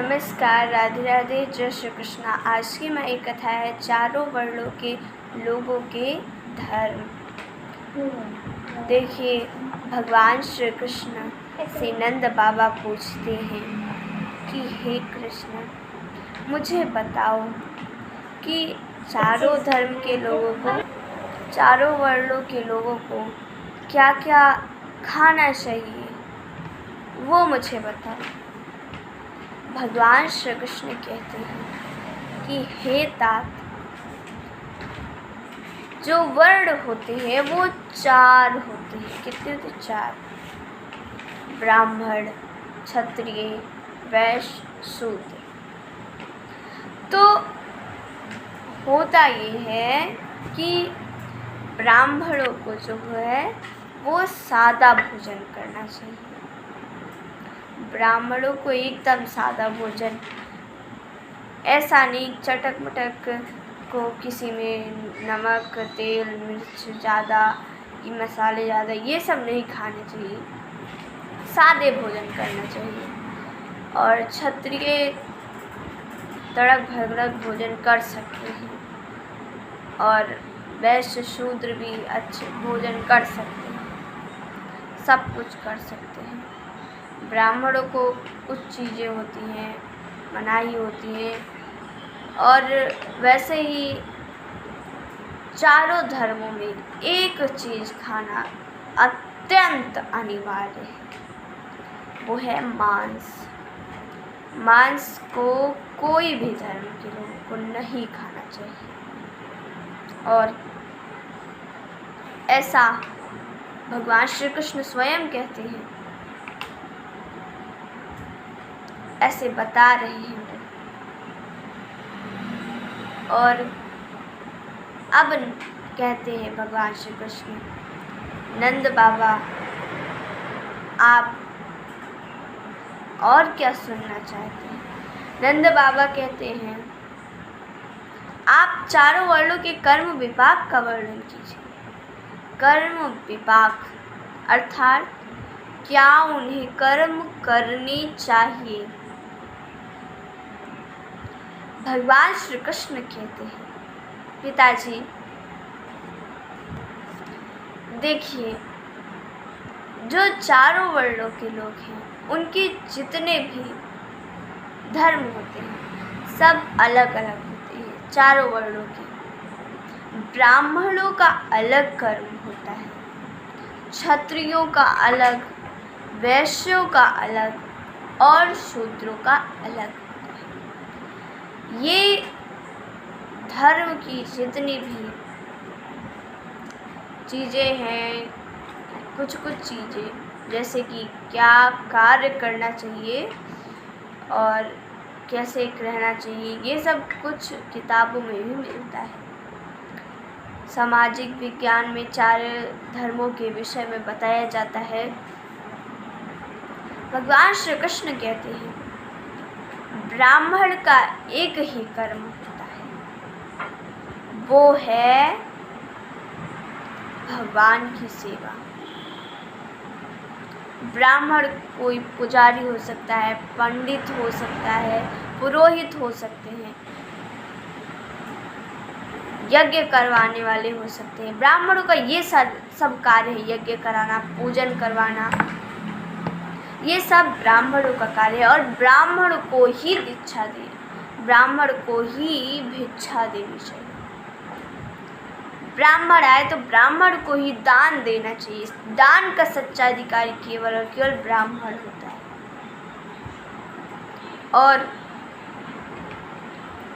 नमस्कार, राधे राधे, जय श्री कृष्णा। आज की मैं एक कथा है चारों वर्णों के लोगों के धर्म। देखिए, भगवान श्री कृष्ण से नंद बाबा पूछते हैं कि हे कृष्ण, मुझे बताओ कि चारों धर्म के लोगों को, चारों वर्णों के लोगों को क्या क्या खाना चाहिए, वो मुझे बताओ। भगवान श्री कृष्ण कहते हैं कि हे तात, जो वर्ण होते हैं वो चार होते हैं। कितने होते? चार। ब्राह्मण, क्षत्रिय, वैश्य, शूद्र। तो होता ये है कि ब्राह्मणों को जो है वो सादा भोजन करना चाहिए। ब्राह्मणों को एकदम सादा भोजन, ऐसा नहीं चटक मटक को किसी में नमक, तेल, मिर्च ज़्यादा, मसाले ज़्यादा, ये सब नहीं खाने चाहिए। सादे भोजन करना चाहिए। और क्षत्रिय तड़क भड़क भोजन कर सकते हैं और वैश्य शूद्र भी अच्छे भोजन कर सकते हैं, सब कुछ कर सकते हैं। ब्राह्मणों को कुछ चीज़ें होती हैं, मनाही होती हैं। और वैसे ही चारों धर्मों में एक चीज़ खाना अत्यंत अनिवार्य है, वो है मांस। मांस को कोई भी धर्म के लोगों को नहीं खाना चाहिए। और ऐसा भगवान श्री कृष्ण स्वयं कहते हैं, ऐसे बता रहे हैं। और अब कहते हैं भगवान श्री कृष्ण, नंद बाबा, आप और क्या सुनना चाहते हैं? नंद बाबा कहते हैं, आप चारों वर्णों के कर्म विपाक का वर्णन कीजिए। कर्म विपाक अर्थात क्या उन्हें कर्म करने चाहिए। भगवान श्री कृष्ण कहते हैं, पिताजी देखिए, जो चारों वर्णों के लोग हैं उनके जितने भी धर्म होते हैं सब अलग अलग होते हैं। चारों वर्णों के ब्राह्मणों का अलग कर्म होता है, क्षत्रियों का अलग, वैश्यों का अलग और शूद्रों का अलग। ये धर्म की जितनी भी चीज़ें हैं, कुछ कुछ चीज़ें जैसे कि क्या कार्य करना चाहिए और कैसे रहना चाहिए, ये सब कुछ किताबों में भी मिलता है। सामाजिक विज्ञान में चार धर्मों के विषय में बताया जाता है। भगवान श्री कृष्ण कहते हैं, ब्राह्मण का एक ही कर्म होता है, वो है भगवान की सेवा। ब्राह्मण कोई पुजारी हो सकता है, पंडित हो सकता है, पुरोहित हो सकते हैं, यज्ञ करवाने वाले हो सकते हैं। ब्राह्मणों का ये सब कार्य है, यज्ञ कराना, पूजन करवाना, ये सब ब्राह्मणों का कार्य है। और ब्राह्मण को ही दीक्षा दे, ब्राह्मण को ही भिक्षा देनी चाहिए। ब्राह्मण आए तो ब्राह्मण को ही दान देना चाहिए। दान का सच्चा अधिकारी केवल और केवल ब्राह्मण होता है। और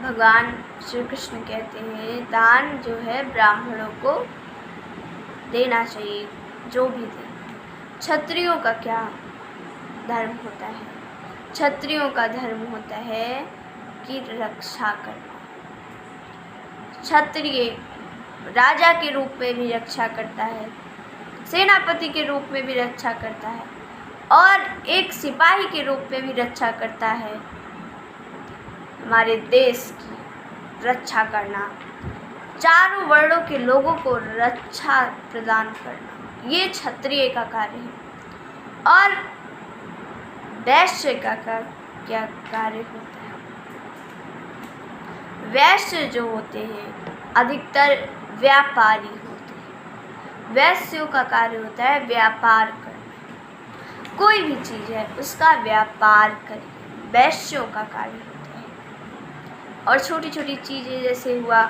भगवान श्री कृष्ण कहते हैं, दान जो है ब्राह्मणों को देना चाहिए, जो भी दे। क्षत्रियों का क्या धर्म होता है? क्षत्रियों का धर्म होता है कि रक्षा करना। क्षत्रिय राजा के रूप में भी रक्षा करता है, सेनापति के रूप में भी रक्षा करता है और एक सिपाही के रूप में भी रक्षा करता है। हमारे देश की रक्षा करना, चारों वर्णों के लोगों को रक्षा प्रदान करना, ये क्षत्रिय का कार्य है। और वैश्य का क्या कार्य होता है। वैश्य जो होते हैं अधिकतर व्यापारी होते हैं। वैश्यों का कार्य होता है व्यापार करना, कोई भी चीज़ है उसका व्यापार करिए, वैश्यों का कार्य होता है। और छोटी छोटी चीज़ें जैसे हुआ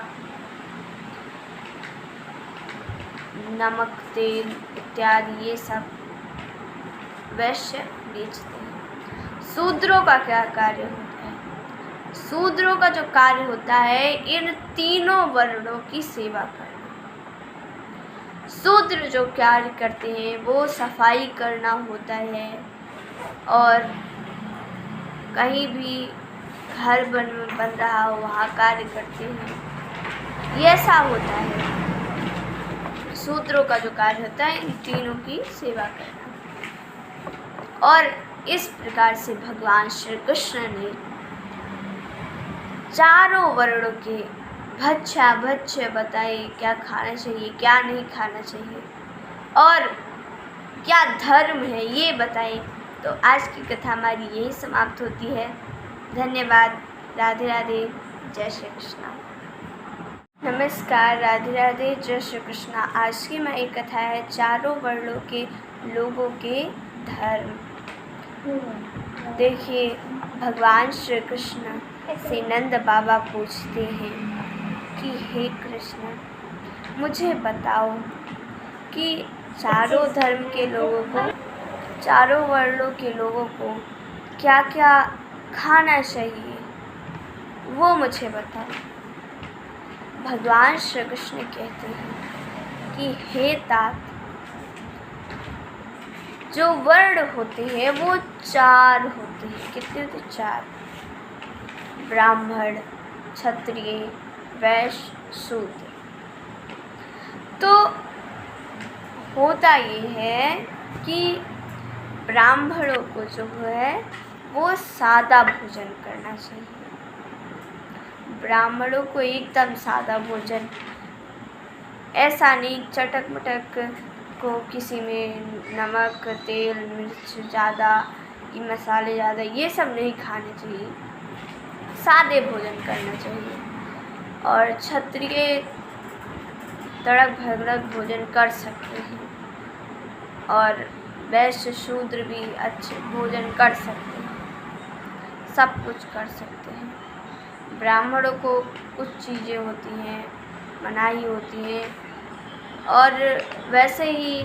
नमक, तेल इत्यादि, ये सब वैश्य बेचते हैं। शूद्रों का क्या कार्य होता है? शूद्रों का जो कार्य होता है इन तीनों वर्णों की सेवा करना। शूद्र जो कार्य करते हैं वो सफाई करना होता है, और कहीं भी घर बन रहा हो वहाँ कार्य करते हैं। ये ऐसा होता है शूद्रों का जो कार्य होता है इन तीनों की सेवा करना। और इस प्रकार से भगवान श्री कृष्ण ने चारों वर्णों के भक्ष्य बताए, क्या खाना चाहिए क्या नहीं खाना चाहिए और क्या धर्म है ये बताए। तो आज की कथा हमारी यही समाप्त होती है। धन्यवाद। राधे राधे, जय श्री कृष्णा। नमस्कार, राधे राधे, जय श्री कृष्णा। आज की हमारी कथा है चारों वर्णों के लोगों के धर्म। देखिए, भगवान श्री कृष्ण से नंद बाबा पूछते हैं कि हे कृष्ण, मुझे बताओ कि चारों धर्म के लोगों को, चारों वर्णों के लोगों को क्या क्या खाना चाहिए, वो मुझे बताओ। भगवान श्री कृष्ण कहते हैं कि हे तात, जो वर्ण होते हैं वो चार होते हैं। कितने होते? चार। ब्राह्मण, क्षत्रिय, वैश्य, शूद्र। तो होता ये है कि ब्राह्मणों को जो है वो सादा भोजन करना चाहिए। ब्राह्मणों को एकदम सादा भोजन, ऐसा नहीं चटक मटक को किसी में नमक, तेल, मिर्च ज़्यादा, ये मसाले ज़्यादा, ये सब नहीं खाने चाहिए। सादे भोजन करना चाहिए। और क्षत्रिय तड़क भड़क भोजन कर सकते हैं, और वैश्य शूद्र भी अच्छे भोजन कर सकते हैं, सब कुछ कर सकते हैं। ब्राह्मणों को कुछ चीज़ें होती हैं, मनाही होती हैं। और वैसे ही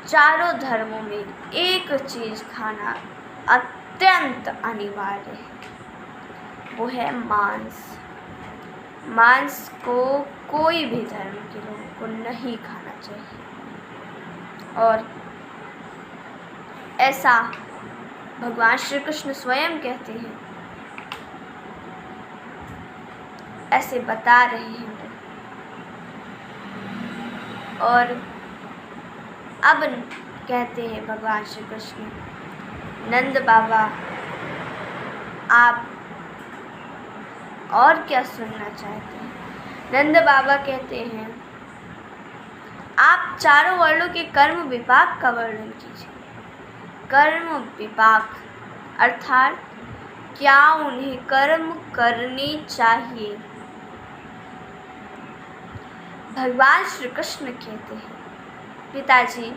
चारों धर्मों में एक चीज़ खाना अत्यंत अनिवार्य है, वो है मांस। मांस को कोई भी धर्म के लोगों को नहीं खाना चाहिए। और ऐसा भगवान श्री कृष्ण स्वयं कहते हैं, ऐसे बता रहे हैं। और अब कहते हैं भगवान श्री कृष्ण, नंद बाबा आप और क्या सुनना चाहते हैं? नंद बाबा कहते हैं, आप चारों वर्णों के कर्म विपाक का वर्णन कीजिए। कर्म विपाक अर्थात क्या उन्हें कर्म करने चाहिए। भगवान श्री कृष्ण कहते हैं, पिताजी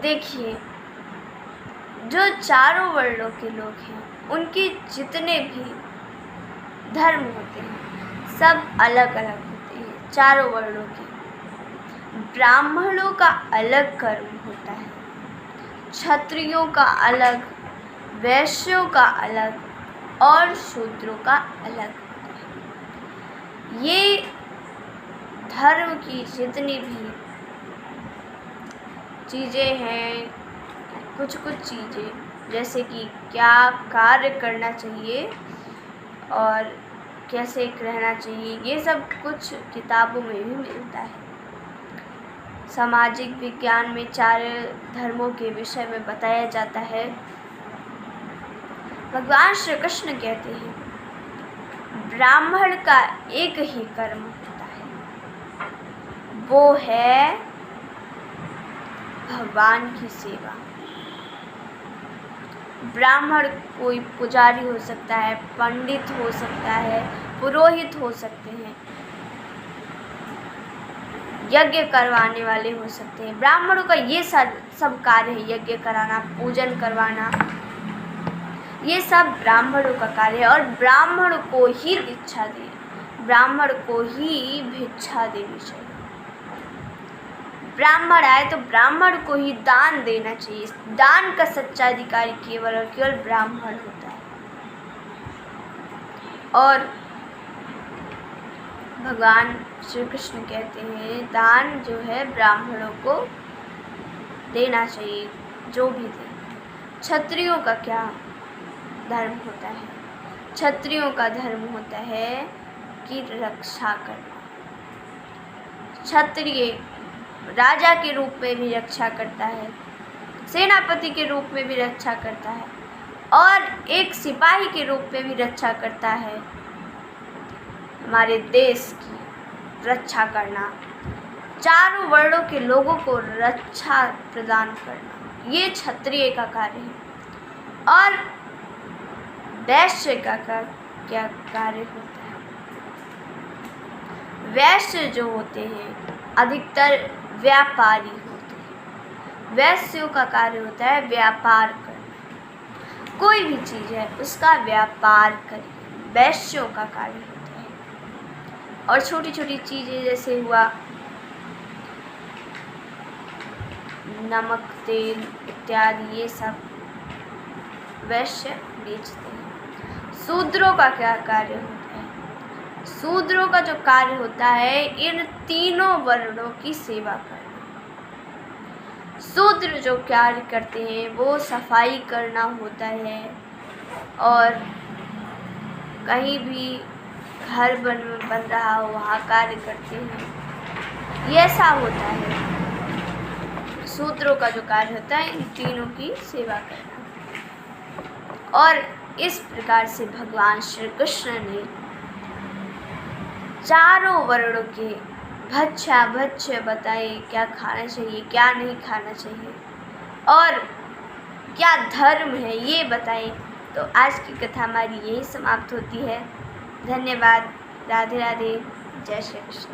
देखिए, जो चारों वर्णों के लोग हैं उनके जितने भी धर्म होते हैं सब अलग अलग होते हैं। चारों वर्णों के ब्राह्मणों का अलग कर्म होता है, क्षत्रियों का अलग, वैश्यों का अलग और शूद्रों का अलग होता है। ये धर्म की जितनी भी चीज़ें हैं, कुछ कुछ चीज़ें जैसे कि क्या कार्य करना चाहिए और कैसे रहना चाहिए, ये सब कुछ किताबों में भी मिलता है। सामाजिक विज्ञान में चार धर्मों के विषय में बताया जाता है। भगवान श्री कृष्ण कहते हैं, ब्राह्मण का एक ही कर्म होता है, वो है भगवान की सेवा। ब्राह्मण कोई पुजारी हो सकता है, पंडित हो सकता है, पुरोहित हो सकते हैं, यज्ञ करवाने वाले हो सकते हैं। ब्राह्मणों का ये सब कार्य है, यज्ञ कराना, पूजन करवाना, ये सब ब्राह्मणों का कार्य है। और ब्राह्मण को ही दीक्षा दे, ब्राह्मण को ही भिक्षा देनी चाहिए। ब्राह्मण आए तो ब्राह्मण को ही दान देना चाहिए। दान का सच्चा अधिकारी केवल और केवल ब्राह्मण होता है। और भगवान श्री कृष्ण कहते हैं दान जो है ब्राह्मणों को देना चाहिए, जो भी दे। क्षत्रियों का क्या धर्म होता है? क्षत्रियों का धर्म होता है कि रक्षा करना। क्षत्रिय राजा के रूप में भी रक्षा करता है, सेनापति के रूप में भी रक्षा करता है, और एक सिपाही के रूप में भी रक्षा करता है। हमारे देश की रक्षा करना, चारों वर्णों के लोगों को रक्षा प्रदान करना, ये क्षत्रिय का कार्य है। और वैश्य का क्या कार्य होता है? वैश्य जो होते हैं अधिकतर व्यापारी होते हैं। वैश्यों का कार्य होता है व्यापार करना, कोई भी चीज़ है उसका व्यापार करिए, वैश्यों का कार्य होता है। और छोटी छोटी चीज़ें जैसे हुआ नमक, तेल इत्यादि, ये सब वैश्य बेचते हैं। शूद्रों का क्या कार्य होता है? शूद्रों का जो कार्य होता है इन तीनों वर्णों की सेवा करना। शूद्र जो कार्य करते हैं वो सफाई करना होता है, और कहीं भी घर बन रहा हो वहाँ कार्य करते हैं, ये ऐसा होता है। शूद्रों का जो कार्य होता है इन तीनों की सेवा करना। और इस प्रकार से भगवान श्री कृष्ण ने चारों वर्णों के भक्ष्य बताए, क्या खाना चाहिए, क्या नहीं खाना चाहिए, और क्या धर्म है ये बताए। तो आज की कथा हमारी यही समाप्त होती है। धन्यवाद। राधे राधे। जय श्री कृष्ण।